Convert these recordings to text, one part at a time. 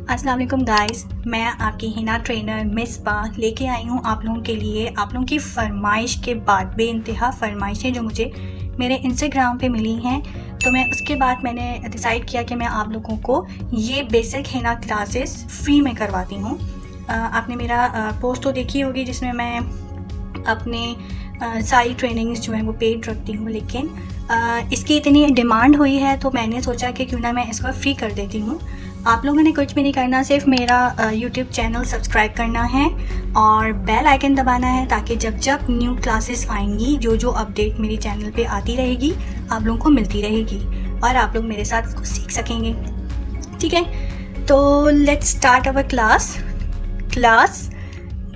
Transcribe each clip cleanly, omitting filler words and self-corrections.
अस्सलाम वालेकुम गाइस, मैं आपकी हिना ट्रेनर मिस बा लेके आई हूँ आप लोगों के लिए। आप लोगों की फरमाइश के बाद बेइंतहा फरमाइशें जो मुझे मेरे इंस्टाग्राम पे मिली हैं, तो मैं उसके बाद मैंने डिसाइड किया कि मैं आप लोगों को ये बेसिक हिना क्लासेस फ्री में करवाती हूँ। आपने मेरा पोस्ट तो देखी होगी जिसमें मैं अपने सारी ट्रेनिंग्स जो हैं वो पेड रखती हूँ, लेकिन इसकी इतनी डिमांड हुई है तो मैंने सोचा कि क्यों ना मैं इसको फ्री कर देती हूँ। आप लोगों ने कुछ भी नहीं करना, सिर्फ मेरा यूट्यूब चैनल सब्सक्राइब करना है और बेल आइकन दबाना है, ताकि जब जब न्यू क्लासेस आएंगी, जो अपडेट मेरी चैनल पे आती रहेगी आप लोगों को मिलती रहेगी और आप लोग मेरे साथ इसको सीख सकेंगे। ठीक है, तो let's start our class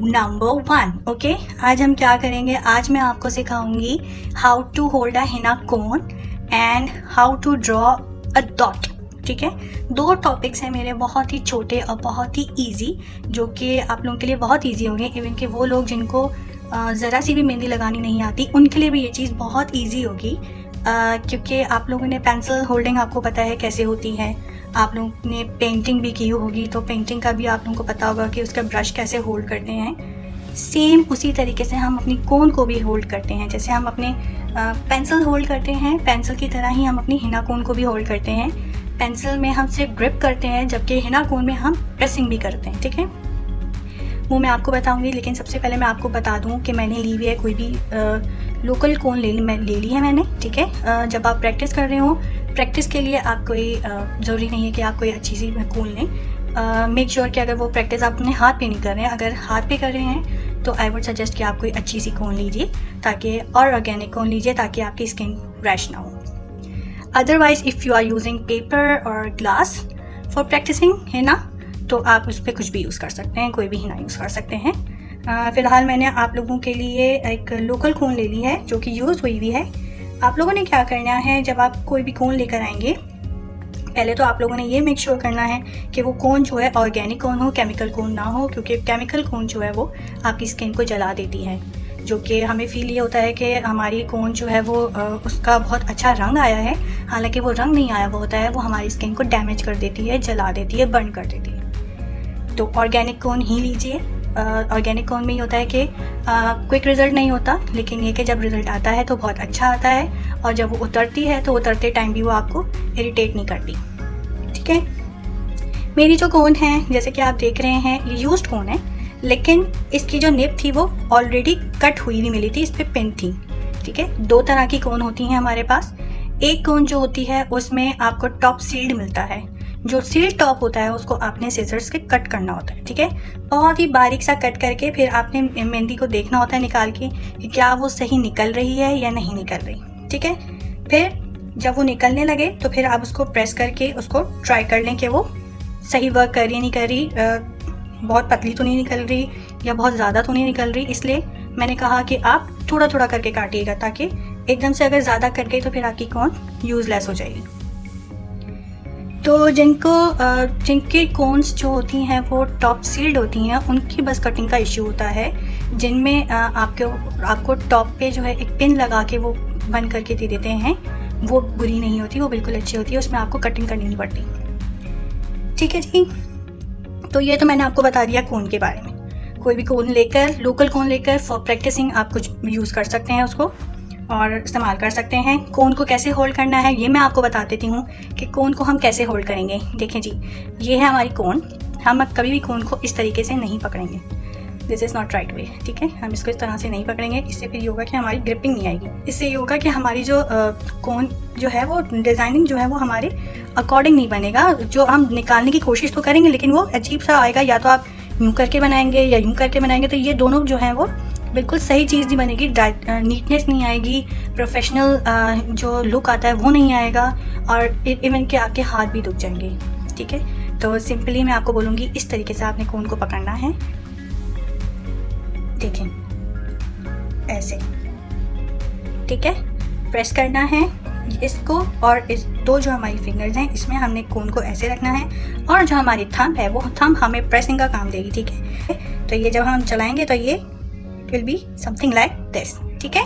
number 1। Okay, आज हम क्या करेंगे? आज मैं आपको सिखाऊंगी how to hold a henna cone and how to draw a dot. ठीक है, 2 टॉपिक्स हैं मेरे, बहुत ही छोटे और बहुत ही इजी, जो कि आप लोगों के लिए बहुत इजी होंगे। इवन कि वो लोग जिनको ज़रा सी भी मेहंदी लगानी नहीं आती, उनके लिए भी ये चीज़ बहुत इजी होगी, क्योंकि आप लोगों ने पेंसिल होल्डिंग आपको पता है कैसे होती है। आप लोगों ने पेंटिंग भी की होगी, तो पेंटिंग का भी आप लोगों को पता होगा कि उसका ब्रश कैसे होल्ड करते हैं। सेम उसी तरीके से हम अपनी कोन को भी होल्ड करते हैं। जैसे हम अपने पेंसिल होल्ड करते हैं, पेंसिल की तरह ही हम अपनी हिना कोन को भी होल्ड करते हैं। पेंसिल में हम सिर्फ ग्रिप करते हैं, जबकि हिना कोन में हम प्रेसिंग भी करते हैं। ठीक है, वो मैं आपको बताऊंगी, लेकिन सबसे पहले मैं आपको बता दूं कि मैंने ली हुई है कोई भी लोकल कोन ले ली है मैंने। ठीक है, जब आप प्रैक्टिस कर रहे हो, प्रैक्टिस के लिए आप कोई ज़रूरी नहीं है कि आप कोई अच्छी सी कोन लें। मेक श्योर कि अगर वो प्रैक्टिस आप अपने हाथ पे नहीं कर रहे हैं, अगर हाथ पे कर रहे हैं तो आई वुड सजेस्ट कि आप कोई अच्छी सी कोन लीजिए, ताकि और ऑर्गेनिक कोन लीजिए, ताकि आपकी स्किन रैश ना हो। Otherwise if you are using paper और ग्लास फॉर प्रैक्टिसिंग हिना, तो आप उस पर कुछ भी यूज़ कर सकते हैं, कोई भी हिना यूज़ कर सकते हैं। फ़िलहाल मैंने आप लोगों के लिए एक लोकल कोन ले ली है जो कि यूज़ हुई भी है। आप लोगों ने क्या करना है, जब आप कोई भी कोन लेकर आएंगे, पहले तो आप लोगों ने ये मेक श्योर करना है कि वो कोन जो है ऑर्गेनिक कोन हो, केमिकल कोन ना हो, क्योंकि केमिकल कोन जो है वो आपकी स्किन को जला देती है। जो कि हमें फील ये होता है कि हमारी कोन जो है वो उसका बहुत अच्छा रंग आया है, हालांकि वो रंग नहीं आया हुआ होता है, वो हमारी स्किन को डैमेज कर देती है, जला देती है, बर्न कर देती है। तो ऑर्गेनिक कोन ही लीजिए। ऑर्गेनिक कोन में ये होता है कि क्विक रिज़ल्ट नहीं होता, लेकिन ये कि जब रिज़ल्ट आता है तो बहुत अच्छा आता है, और जब वो उतरती है तो उतरते टाइम भी वो आपको इरिटेट नहीं करती। ठीक है, मेरी जो कोन है, जैसे कि आप देख रहे हैं, ये यूज्ड कोन है, लेकिन इसकी जो निब थी वो ऑलरेडी कट हुई हुई मिली थी, इस पर पिन थी। ठीक है, 2 तरह की कोन होती हैं हमारे पास। एक कोन जो होती है उसमें आपको टॉप सील्ड मिलता है, जो सील्ड टॉप होता है उसको आपने सीजर्स के कट करना होता है। ठीक है, बहुत ही बारीक सा कट करके फिर आपने मेहंदी को देखना होता है निकाल के कि क्या वो सही निकल रही है या नहीं निकल रही। ठीक है, फिर जब वो निकलने लगे तो फिर आप उसको प्रेस करके उसको ट्राई कर लें कि वो सही वर्क कर रही नहीं कर रही, बहुत पतली तो नहीं निकल रही या बहुत ज़्यादा तो नहीं निकल रही। इसलिए मैंने कहा कि आप थोड़ा थोड़ा करके काटिएगा, ताकि एकदम से अगर ज़्यादा कट गई तो फिर आपकी कोन यूज़लेस हो जाएगी। तो जिनकी कोन्स जो होती हैं वो टॉप सील्ड होती हैं, उनकी बस कटिंग का इश्यू होता है। जिनमें आपको टॉप पे जो है एक पिन लगा के वो बंद करके दे देते हैं, वो बुरी नहीं होती, वो बिल्कुल अच्छी होती है, उसमें आपको कटिंग करनी नहीं पड़ती। ठीक है जी, तो ये तो मैंने आपको बता दिया कोन के बारे में। कोई भी कोन लेकर, लोकल कोन लेकर फॉर प्रैक्टिसिंग आप कुछ यूज़ कर सकते हैं उसको और इस्तेमाल कर सकते हैं। कोन को कैसे होल्ड करना है ये मैं आपको बता देती हूँ कि कोन को हम कैसे होल्ड करेंगे। देखें जी, ये है हमारी कोन। हम कभी भी कोन को इस तरीके से नहीं पकड़ेंगे, this is not right way. ठीक है, हम इसको इस तरह से नहीं पकड़ेंगे, इससे फिर ये होगा कि हमारी ग्रिपिंग नहीं आएगी। इससे ये होगा कि हमारी जो कोन जो है वो डिज़ाइनिंग जो है वो हमारे अकॉर्डिंग नहीं बनेगा। जो हम निकालने की कोशिश तो करेंगे, लेकिन वो अजीब सा आएगा, या तो आप यूँ करके बनाएंगे या यूँ करके बनाएंगे, तो ये दोनों जो हैं वो बिल्कुल सही चीज़ नहीं बनेगी। नीटनेस नहीं आएगी, प्रोफेशनल जो लुक आता है वो नहीं आएगा, और इवन के आपके हाथ भी दुख जाएंगे। ठीक है, तो सिंपली मैं आपको बोलूँगी इस तरीके से आपने कोन को पकड़ना है। देखें, ऐसे। ठीक है, प्रेस करना है इसको, और इस 2 जो हमारी फिंगर्स हैं इसमें हमने कोन को ऐसे रखना है, और जो हमारी थंब है वो थंब हमें प्रेसिंग का काम देगी। ठीक है, तो ये जब हम चलाएंगे तो ये will be something like this. ठीक है,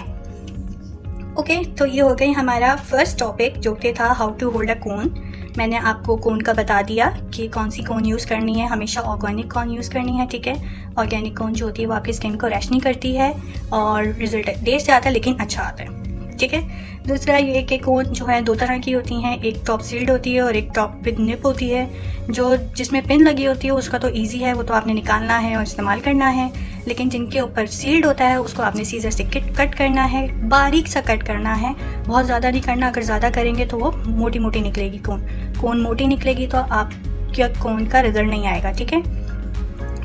ओके, तो ये हो गई हमारा फर्स्ट टॉपिक, जो कि था हाउ टू होल्ड अ कोन। मैंने आपको कोन का बता दिया कि कौन सी कोन यूज़ करनी है। हमेशा ऑर्गेनिक कोन यूज़ करनी है, ठीक है। ऑर्गेनिक कोन जो होती है वो आपकी स्किन को रैश नहीं करती है और रिजल्ट देर से आता है लेकिन अच्छा आता है, ठीक है। दूसरा ये कि कोन जो है 2 तरह की होती हैं, एक टॉप सील्ड होती है और एक टॉप विद निप होती है। जो जिसमें पिन लगी होती है उसका तो इजी है, वो तो आपने निकालना है और इस्तेमाल करना है। लेकिन जिनके ऊपर सील्ड होता है उसको आपने सीजर से कट करना है, बारीक सा कट करना है, बहुत ज़्यादा नहीं करना। अगर ज़्यादा करेंगे तो वो मोटी मोटी निकलेगी कोन मोटी निकलेगी तो आपके कोन का रिजल्ट नहीं आएगा, ठीक है।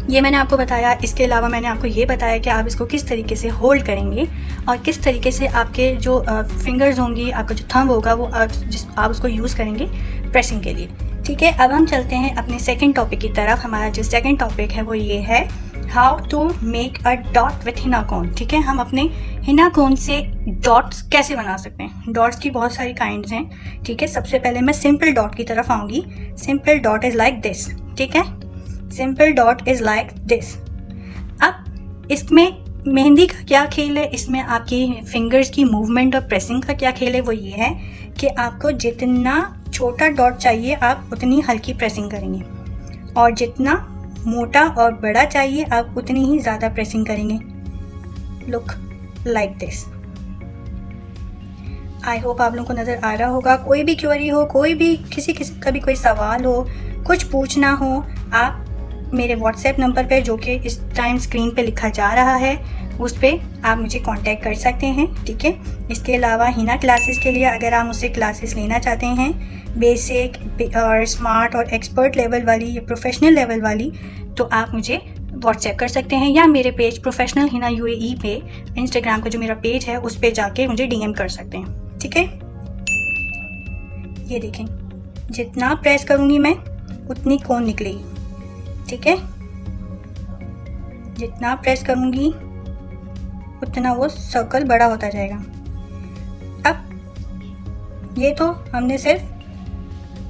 ये मैंने आपको बताया। इसके अलावा मैंने आपको ये बताया कि आप इसको किस तरीके से होल्ड करेंगे और किस तरीके से आपके जो फिंगर्स होंगी, आपका जो थंब होगा वो आप उसको यूज़ करेंगे प्रेसिंग के लिए, ठीक है। अब हम चलते हैं अपने सेकंड टॉपिक की तरफ। हमारा जो सेकंड टॉपिक है वो ये है how to make a dot with henna cone, ठीक है। हम अपने हिना कोन से डॉट्स कैसे बना सकते हैं। डॉट्स की बहुत सारी काइंड्स हैं, ठीक है। सबसे पहले मैं सिंपल डॉट की तरफ आऊँगी। Simple dot is like this, ठीक है। Simple dot is like this. अब इसमें मेहंदी का क्या खेल है, इसमें आपकी फिंगर्स की मूवमेंट और प्रेसिंग का क्या खेल है, वो ये है कि आपको जितना छोटा डॉट चाहिए आप उतनी हल्की प्रेसिंग करेंगे और जितना मोटा और बड़ा चाहिए आप उतनी ही ज़्यादा प्रेसिंग करेंगे। Look like this. I hope आप लोगों को नज़र आ रहा होगा। कोई भी क्वेरी हो, कोई भी किसी का भी कोई सवाल हो, कुछ पूछना हो, आप मेरे व्हाट्सएप नंबर पे जो कि इस टाइम स्क्रीन पे लिखा जा रहा है उस पर आप मुझे कांटेक्ट कर सकते हैं, ठीक है। इसके अलावा हिना क्लासेस के लिए अगर आप मुझसे क्लासेस लेना चाहते हैं, बेसिक और स्मार्ट और एक्सपर्ट लेवल वाली या प्रोफेशनल लेवल वाली, तो आप मुझे व्हाट्सएप कर सकते हैं या मेरे पेज प्रोफेशनल हिना UAE पे इंस्टाग्राम का जो मेरा पेज है उस पर जाके मुझे DM कर सकते हैं, ठीक है। ये देखें, जितना प्रेस करूँगी मैं उतनी कोन निकलेगी, ठीक है। जितना प्रेस करूँगी उतना वो सर्कल बड़ा होता जाएगा। अब ये तो हमने सिर्फ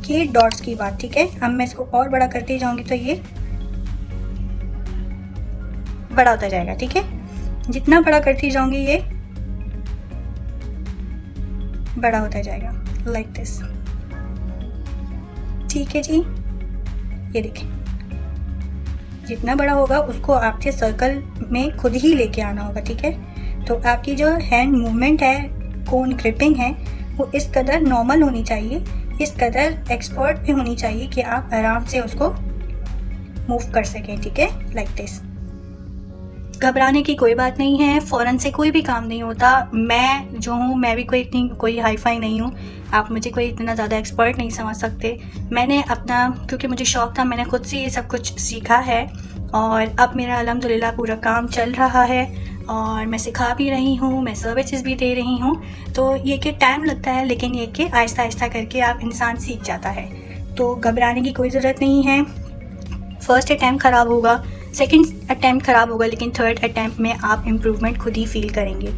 की डॉट्स की बात, ठीक है। अब मैं इसको और बड़ा करती जाऊँगी तो ये बड़ा होता जाएगा, ठीक है। जितना बड़ा करती जाऊँगी ये बड़ा होता जाएगा, लाइक दिस, ठीक है जी। ये देखें, जितना बड़ा होगा उसको आपके सर्कल में खुद ही लेके आना होगा, ठीक है। तो आपकी जो हैंड मूवमेंट है, कोन ग्रिपिंग है, वो इस कदर नॉर्मल होनी चाहिए, इस कदर एक्सपर्ट भी होनी चाहिए कि आप आराम से उसको मूव कर सकें, ठीक है, लाइक दिस। घबराने की कोई बात नहीं है, फ़ौरन से कोई भी काम नहीं होता। मैं जो हूँ, मैं भी कोई हाई फाई नहीं हूँ, आप मुझे कोई इतना ज़्यादा एक्सपर्ट नहीं समझ सकते। मैंने अपना, क्योंकि मुझे शौक़ था, मैंने खुद से ये सब कुछ सीखा है और अब मेरा अल्हम्दुलिल्लाह पूरा काम चल रहा है और मैं सिखा भी रही हूँ, मैं सर्विसेज भी दे रही हूँ। तो ये कि टाइम लगता है, लेकिन ये कि आहिस्ता आहिस्ता करके आप इंसान सीख जाता है। तो घबराने की कोई ज़रूरत नहीं है। फर्स्ट अटैम्प्ट ख़राब होगा, सेकंड अटैम्प्ट ख़राब होगा, लेकिन थर्ड अटैम्प्ट में आप इम्प्रूवमेंट खुद ही फील करेंगे,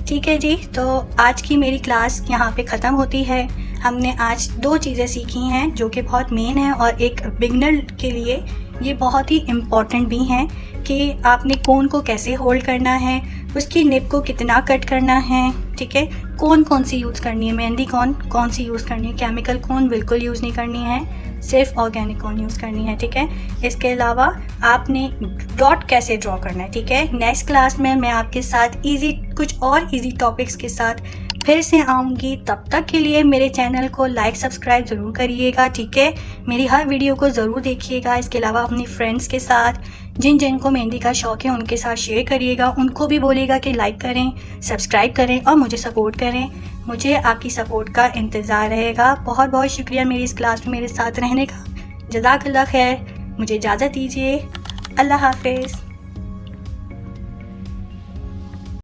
ठीक है जी। तो आज की मेरी क्लास यहाँ पे ख़त्म होती है। हमने आज 2 चीज़ें सीखी हैं जो कि बहुत मेन है और एक बिगनर के लिए ये बहुत ही इम्पॉर्टेंट भी हैं कि आपने कोन को कैसे होल्ड करना है, उसकी निप को कितना कट करना है, ठीक है। कौन सी यूज़ करनी है, मेहंदी कौन सी यूज़ करनी है, केमिकल कोन बिल्कुल यूज़ नहीं करनी है, सिर्फ ऑर्गेनिक कोन यूज़ करनी है, ठीक है। इसके अलावा आपने डॉट कैसे ड्रॉ करना है, ठीक है। नेक्स्ट क्लास में मैं आपके साथ कुछ और इजी टॉपिक्स के साथ फिर से आऊँगी। तब तक के लिए मेरे चैनल को लाइक सब्सक्राइब ज़रूर करिएगा, ठीक है। मेरी हर वीडियो को ज़रूर देखिएगा। इसके अलावा अपनी फ्रेंड्स के साथ, जिनको मेहंदी का शौक़ है, उनके साथ शेयर करिएगा। उनको भी बोलिएगा कि लाइक करें, सब्सक्राइब करें और मुझे सपोर्ट करें। मुझे आपकी सपोर्ट का इंतज़ार रहेगा। बहुत बहुत शुक्रिया मेरी इस क्लास में मेरे साथ रहने का। जज़ाकल्लाह खैर। मुझे इजाज़त दीजिए। अल्लाह हाफ़िज़।